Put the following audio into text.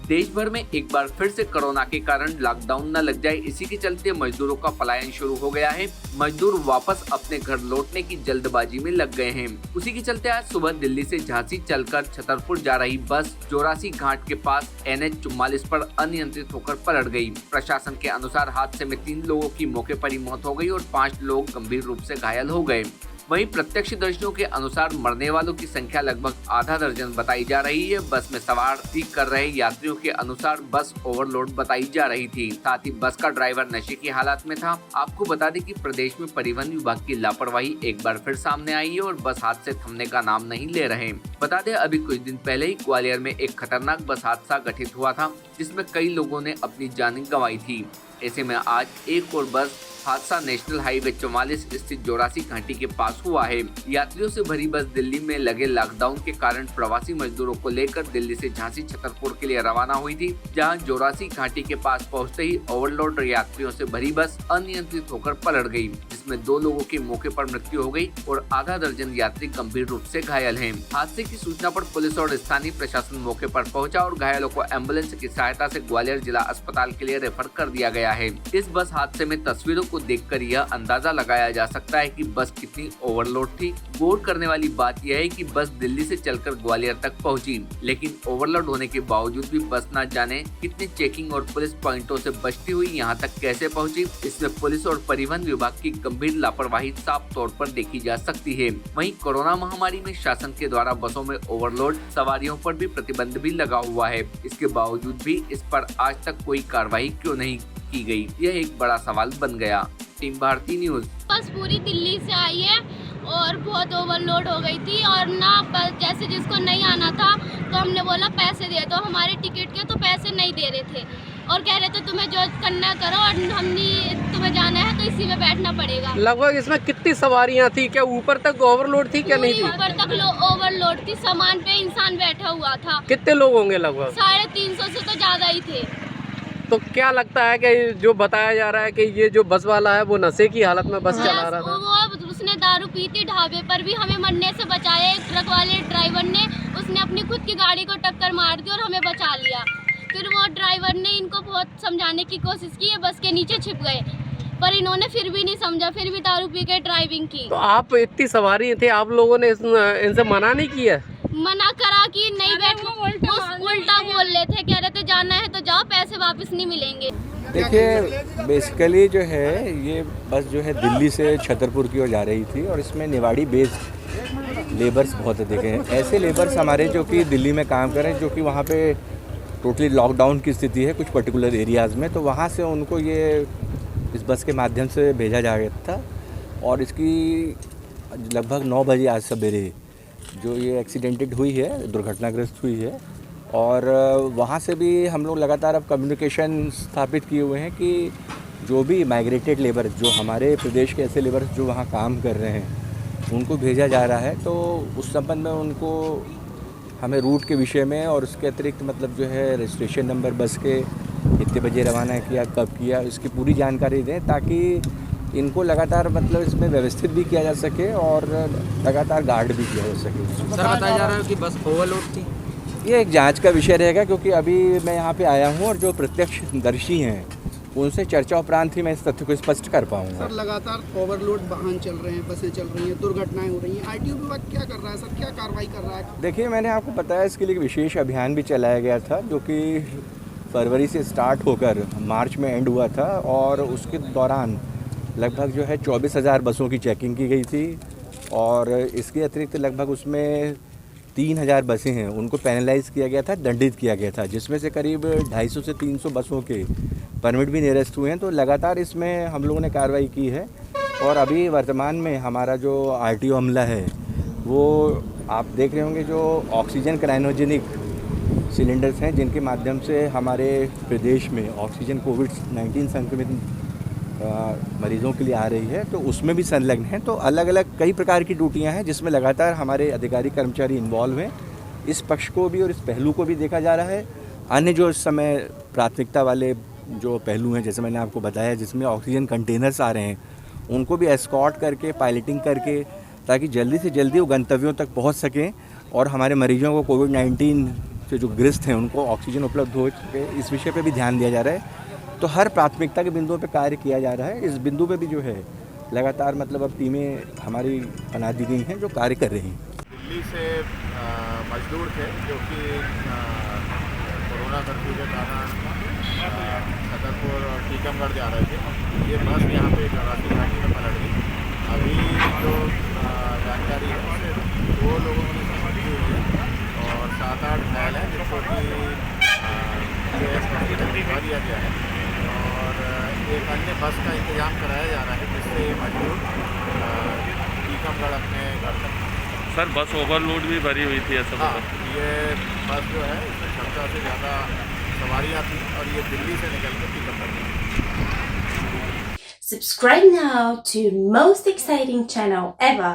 देश भर में एक बार फिर से कोरोना के कारण लॉकडाउन न लग जाए, इसी के चलते मजदूरों का पलायन शुरू हो गया है। मजदूर वापस अपने घर लौटने की जल्दबाजी में लग गए हैं। उसी के चलते आज सुबह दिल्ली से झांसी चलकर छतरपुर जा रही बस जोरासी घाट के पास NH-44 पर अनियंत्रित होकर पलट गई। प्रशासन के अनुसार हादसे में 3 लोगों की मौके पर ही मौत हो गई और 5 लोग गंभीर रूप से घायल हो गए। वहीं प्रत्यक्षदर्शियों के अनुसार मरने वालों की संख्या लगभग आधा दर्जन बताई जा रही है। बस में सवार कर रहे यात्रियों के अनुसार बस ओवरलोड बताई जा रही थी। साथ ही बस का ड्राइवर नशे की हालत में था। आपको बता दें कि प्रदेश में परिवहन विभाग की लापरवाही एक बार फिर सामने आई है और बस हादसे थमने का नाम नहीं ले रहे। बता दें अभी कुछ दिन पहले ही ग्वालियर में एक खतरनाक बस हादसा घटित हुआ था, जिसमें कई लोगों ने अपनी जान गंवाई थी। ऐसे में आज एक और बस हादसा नेशनल हाईवे 44 स्थित जोरासी घाटी के पास हुआ है। यात्रियों से भरी बस दिल्ली में लगे लॉकडाउन के कारण प्रवासी मजदूरों को लेकर दिल्ली से झांसी छतरपुर के लिए रवाना हुई थी, जहां जोरासी घाटी के पास पहुंचते ही ओवरलोड यात्रियों से भरी बस अनियंत्रित होकर पलट गई, जिसमें 2 लोगों की मौके पर मृत्यु हो गई और आधा दर्जन यात्री गंभीर रूप से घायल हैं। हादसे की सूचना पर पुलिस और स्थानीय प्रशासन मौके पर पहुंचा और घायलों को एम्बुलेंस की सहायता से ग्वालियर जिला अस्पताल के लिए रेफर कर दिया गया है। इस बस हादसे में तस्वीरों को देखकर यह अंदाजा लगाया जा सकता है कि बस कितनी ओवरलोड थी। गौर करने वाली बात यह है कि बस दिल्ली से चलकर ग्वालियर तक पहुंची, लेकिन ओवरलोड होने के बावजूद भी बस न जाने कितनी चेकिंग और पुलिस पॉइंटों से बचती हुई यहां तक कैसे पहुंची। इसमें पुलिस और परिवहन विभाग की गंभीर लापरवाही साफ तौर पर देखी जा सकती है। वहीं कोरोना महामारी में शासन के द्वारा बसों में ओवरलोड सवारियों पर भी प्रतिबंध भी लगा हुआ है। इसके बावजूद भी इस पर आज तक कोई कार्रवाई क्यों नहीं की गई, यह एक बड़ा सवाल बन गया। Team Bharti news. बस पूरी दिल्ली से आई है और बहुत ओवरलोड हो गई थी और ना जैसे जिसको नहीं आना था तो हमने बोला पैसे दे दो, हमारे टिकट के तो पैसे नहीं दे रहे थे और कह रहे थे तुम्हें जो करना करो और हमने तुम्हें जाना है तो इसी में बैठना पड़ेगा। लगभग इसमें कितनी सवारियां थी? क्या ऊपर तक ओवरलोड थी क्या नहीं थी? ऊपर तक ओवरलोड थी, सामान पे इंसान बैठा हुआ था। कितने लोग होंगे? लगभग 350 से तो ज्यादा ही थे। तो क्या लगता है कि जो बताया जा रहा है कि ये जो बस वाला है वो नशे की हालत में बस चला रहा था? वो उसने दारू पी थी, ढाबे पर भी हमें मरने से बचाया। एक ट्रक वाले ड्राइवर ने उसने अपनी खुद की गाड़ी को टक्कर मार दी और हमें बचा लिया। फिर वो ड्राइवर ने इनको बहुत समझाने की कोशिश की, ये बस के नीचे छिप गए, पर इन्होंने फिर भी नहीं समझा, फिर भी दारू पी के ड्राइविंग की। तो आप इतनी सवारी थे, आप लोगों ने इनसे मना नहीं किया? मना करा कि नहीं बैठो, उल्टा बोल रहे थे, कह रहे थे जाना है तो जाओ, पैसे वापस नहीं मिलेंगे। देखिए बेसिकली जो है ये बस जो है दिल्ली से छतरपुर की ओर जा रही थी और इसमें निवाड़ी बेस्ड लेबर्स बहुत अधिक हैं। ऐसे लेबर्स हमारे जो कि दिल्ली में काम कर रहे हैं, जो कि वहाँ पे टोटली लॉकडाउन की स्थिति है कुछ पर्टिकुलर एरियाज़ में, तो वहाँ से उनको ये इस बस के माध्यम से भेजा जा रहा था और इसकी लगभग 9 बजे आज सवेरे जो ये एक्सीडेंटेड हुई है, दुर्घटनाग्रस्त हुई है। और वहाँ से भी हम लोग लगातार अब कम्युनिकेशन स्थापित किए हुए हैं कि जो भी माइग्रेटेड लेबर, जो हमारे प्रदेश के ऐसे लेबर जो वहाँ काम कर रहे हैं, उनको भेजा जा रहा है। तो उस संबंध में उनको हमें रूट के विषय में और उसके अतिरिक्त मतलब जो है रजिस्ट्रेशन नंबर बस के कितने बजे रवाना किया, कब किया, इसकी पूरी जानकारी दें ताकि इनको लगातार मतलब इसमें व्यवस्थित भी किया जा सके और लगातार गार्ड भी किया जा सके। सर बताया जा रहा है कि बस ओवरलोड थी। ये एक जांच का विषय रहेगा क्योंकि अभी मैं यहाँ पे आया हूँ और जो प्रत्यक्षदर्शी हैं उनसे चर्चा उपरांत ही मैं इस तथ्य को स्पष्ट कर पाऊँगा। सर लगातार ओवरलोड वाहन चल रहे हैं, बसें चल रही हैं, दुर्घटनाएं हो रही हैं, आरटीओ विभाग क्या कर रहा है सर, क्या कार्रवाई कर रहा है? देखिए मैंने आपको बताया इसके लिए एक विशेष अभियान भी चलाया गया था जो कि फरवरी से स्टार्ट होकर मार्च में एंड हुआ था और उसके दौरान लगभग जो है 24,000 बसों की चेकिंग की गई थी और इसके अतिरिक्त लगभग उसमें 3,000 बसें हैं उनको पैनलाइज किया गया था, दंडित किया गया था, जिसमें से करीब 250 से 300 बसों के परमिट भी निरस्त हुए हैं। तो लगातार इसमें हम लोगों ने कार्रवाई की है और अभी वर्तमान में हमारा जो आरटीओ अमला है वो आप देख रहे होंगे जो ऑक्सीजन क्रायोजेनिक सिलेंडर्स हैं जिनके माध्यम से हमारे प्रदेश में ऑक्सीजन कोविड-19 संक्रमित मरीज़ों के लिए आ रही है, तो उसमें भी संलग्न हैं। तो अलग अलग कई प्रकार की ड्यूटियां हैं जिसमें लगातार हमारे अधिकारी कर्मचारी इन्वॉल्व हैं। इस पक्ष को भी और इस पहलू को भी देखा जा रहा है। अन्य जो इस समय प्राथमिकता वाले जो पहलू हैं जैसे मैंने आपको बताया जिसमें ऑक्सीजन कंटेनर्स आ रहे हैं उनको भी एस्कॉर्ट करके पायलटिंग करके ताकि जल्दी से जल्दी वो गंतव्यों तक पहुँच सकें और हमारे मरीजों को कोविड-19 के जो ग्रस्त हैं उनको ऑक्सीजन उपलब्ध हो सके, इस विषय पे भी ध्यान दिया जा रहा है। तो हर प्राथमिकता के बिंदुओं पे कार्य किया जा रहा है। इस बिंदु पे भी जो है लगातार मतलब अब टीमें हमारी बना दी गई हैं जो कार्य कर रही हैं। दिल्ली से मजदूर थे जो कि कोरोना कर्फ्यू के कारण छतरपुर और टीकमगढ़ जा रहे थे। ये बस यहाँ पे गवासी घाटी में पलट गई। अभी जो जानकारी है उससे 2 लोगों की मृत्यु हुई है और 7-8 घायल हैं जिसको कि हॉस्पिटल भिजवा दिया गया है और एक अन्य बस का इंतजाम कराया जा रहा है जिससे मजदूर टीकमगढ़ अपने घर तक। सर बस ओवरलोड भी भरी हुई थी ऐसा? हाँ, ये बस जो है इसमें क्षमता से ज़्यादा सवारियाँ थी और ये दिल्ली से निकल के टीकमगढ़ गई। Subscribe now to most exciting channel ever.